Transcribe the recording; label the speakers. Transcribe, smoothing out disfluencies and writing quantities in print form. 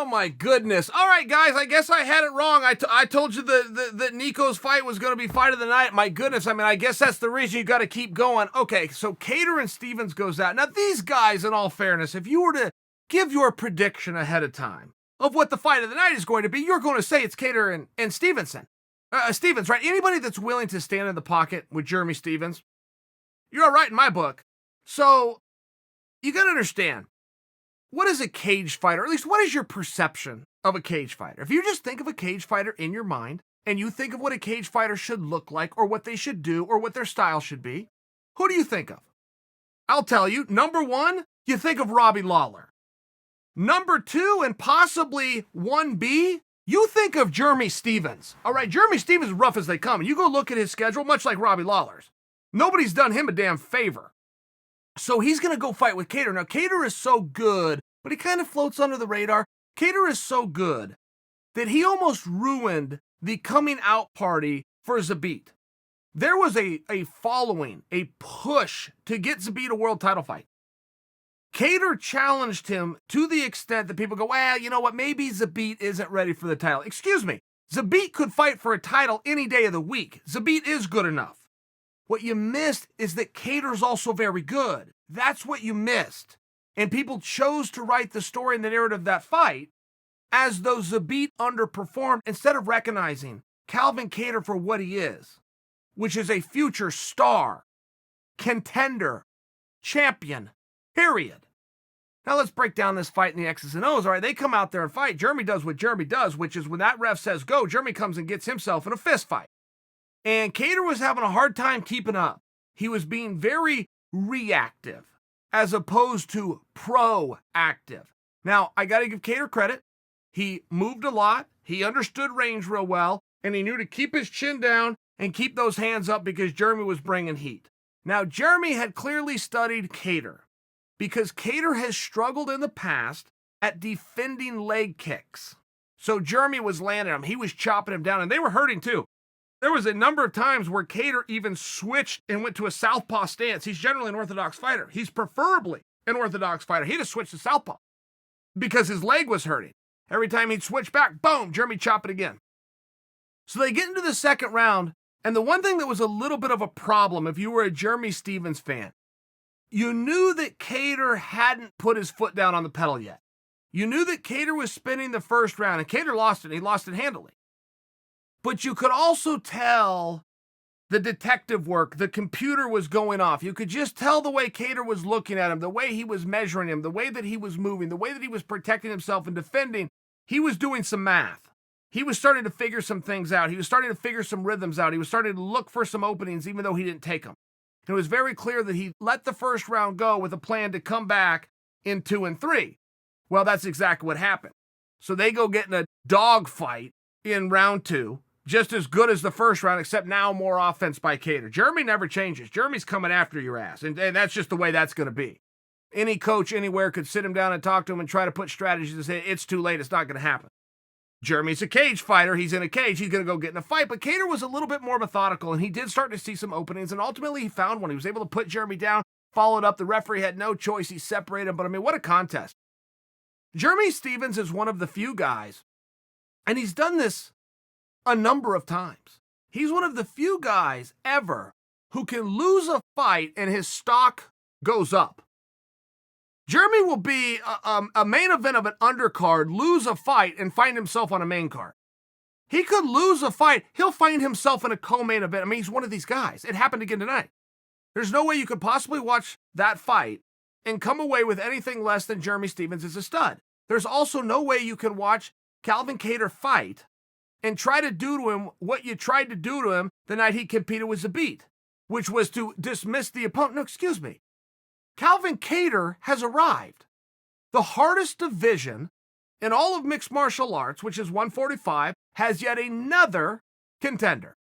Speaker 1: Oh, my goodness. All right, guys, I guess I had it wrong. I told you that Nico's fight was going to be fight of the night. My goodness, I mean, I guess that's the reason you got to keep going. Okay, so Kattar and Stevens goes out. Now, these guys, in all fairness, if you were to give your prediction ahead of time of what the fight of the night is going to be, you're going to say it's Kattar and Stevens, right? Anybody that's willing to stand in the pocket with Jeremy Stevens, you're all right in my book. So, you got to understand, what is a cage fighter? Or at least, what is your perception of a cage fighter? If you just think of a cage fighter in your mind, and you think of what a cage fighter should look like, or what they should do, or what their style should be, who do you think of? I'll tell you, number one, you think of Robbie Lawler. Number two, and possibly 1B, you think of Jeremy Stevens. All right, Jeremy Stevens is rough as they come, and you go look at his schedule, much like Robbie Lawler's. Nobody's done him a damn favor. So he's going to go fight with Kattar. Now, Kattar is so good, but he kind of floats under the radar. Kattar is so good that he almost ruined the coming out party for Zabit. There was a following, a push to get Zabit a world title fight. Kattar challenged him to the extent that people go, well, you know what, maybe Zabit isn't ready for the title. Excuse me, Zabit could fight for a title any day of the week. Zabit is good enough. What you missed is that Kattar's also very good. That's what you missed. And people chose to write the story and the narrative of that fight as though Zabit underperformed instead of recognizing Calvin Kattar for what he is, which is a future star, contender, champion, period. Now let's break down this fight in the X's and O's. All right, they come out there and fight. Jeremy does what Jeremy does, which is when that ref says go, Jeremy comes and gets himself in a fist fight. And Kattar was having a hard time keeping up. He was being very reactive as opposed to proactive. Now, I got to give Kattar credit. He moved a lot. He understood range real well, and he knew to keep his chin down and keep those hands up because Jeremy was bringing heat. Now, Jeremy had clearly studied Kattar because Kattar has struggled in the past at defending leg kicks. So Jeremy was landing him. He was chopping him down, and they were hurting too. There was a number of times where Kattar even switched and went to a southpaw stance. He's generally an orthodox fighter. He's preferably an orthodox fighter. He'd have switched to southpaw because his leg was hurting. Every time he'd switch back, boom, Jeremy chop it again. So they get into the second round, and the one thing that was a little bit of a problem if you were a Jeremy Stevens fan, you knew that Kattar hadn't put his foot down on the pedal yet. You knew that Kattar was spinning the first round, and Kattar lost it, and he lost it handily. But you could also tell the detective work, the computer was going off. You could just tell the way Kattar was looking at him, the way he was measuring him, the way that he was moving, the way that he was protecting himself and defending. He was doing some math. He was starting to figure some things out. He was starting to figure some rhythms out. He was starting to look for some openings, even though he didn't take them. It was very clear that he let the first round go with a plan to come back in 2 and 3. Well, that's exactly what happened. So they go get in a dogfight in round 2. Just as good as the first round, except now more offense by Kattar. Jeremy never changes. Jeremy's coming after your ass, and that's just the way that's going to be. Any coach anywhere could sit him down and talk to him and try to put strategies and say, it's too late, it's not going to happen. Jeremy's a cage fighter. He's in a cage. He's going to go get in a fight. But Kattar was a little bit more methodical, and he did start to see some openings, and ultimately he found one. He was able to put Jeremy down, followed up. The referee had no choice. He separated him. But, I mean, what a contest. Jeremy Stevens is one of the few guys, and he's done this a number of times. He's one of the few guys ever who can lose a fight and his stock goes up. Jeremy will be a main event of an undercard, lose a fight, and find himself on a main card. He could lose a fight. He'll find himself in a co-main event. I mean, he's one of these guys. It happened again tonight. There's no way you could possibly watch that fight and come away with anything less than Jeremy Stevens is a stud. There's also no way you can watch Calvin Kattar fight and try to do to him what you tried to do to him the night he competed with Zabit, which was to dismiss the opponent. No, excuse me. Calvin Kattar has arrived. The hardest division in all of mixed martial arts, which is 145, has yet another contender.